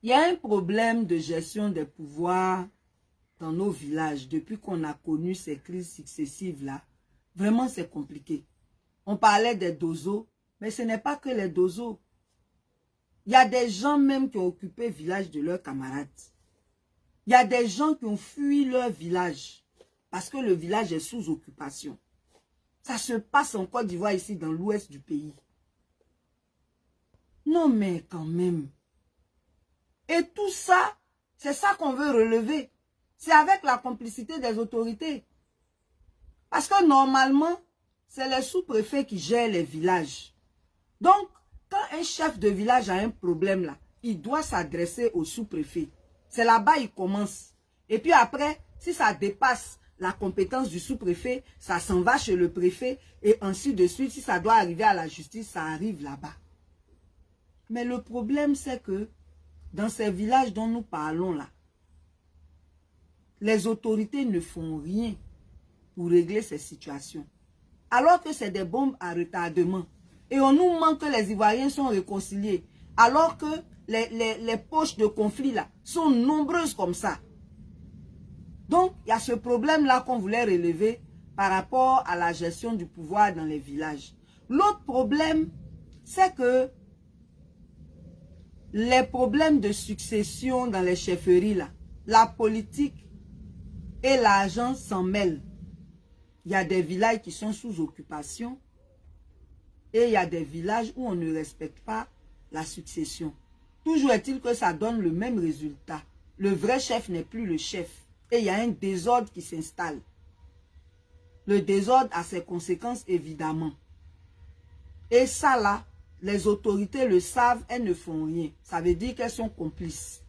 Il y a un problème de gestion des pouvoirs dans nos villages depuis qu'on a connu ces crises successives-là. Vraiment, c'est compliqué. On parlait des dozos, mais ce n'est pas que les dozos. Il y a des gens même qui ont occupé le village de leurs camarades. Il y a des gens qui ont fui leur village parce que le village est sous occupation. Ça se passe en Côte d'Ivoire, ici, dans l'ouest du pays. Non, mais quand même. Et tout ça, c'est ça qu'on veut relever. C'est avec la complicité des autorités. Parce que normalement, c'est les sous-préfets qui gèrent les villages. Donc, quand un chef de village a un problème là, il doit s'adresser au sous-préfet. C'est là-bas il commence. Et puis après, si ça dépasse la compétence du sous-préfet, ça s'en va chez le préfet et ainsi de suite. Si ça doit arriver à la justice, ça arrive là-bas. Mais le problème, c'est que dans ces villages dont nous parlons là, les autorités ne font rien pour régler ces situations. Alors que c'est des bombes à retardement. Et on nous ment que les Ivoiriens sont réconciliés. Alors que les poches de conflit là sont nombreuses comme ça. Donc, il y a ce problème-là qu'on voulait relever par rapport à la gestion du pouvoir dans les villages. L'autre problème, c'est que les problèmes de succession dans les chefferies là, la politique et l'argent s'en mêlent. Il y a des villages qui sont sous occupation et il y a des villages où on ne respecte pas la succession. Toujours est-il que ça donne le même résultat. Le vrai chef n'est plus le chef et il y a un désordre qui s'installe. Le désordre a ses conséquences évidemment. Et ça là, les autorités le savent, elles ne font rien. Ça veut dire qu'elles sont complices.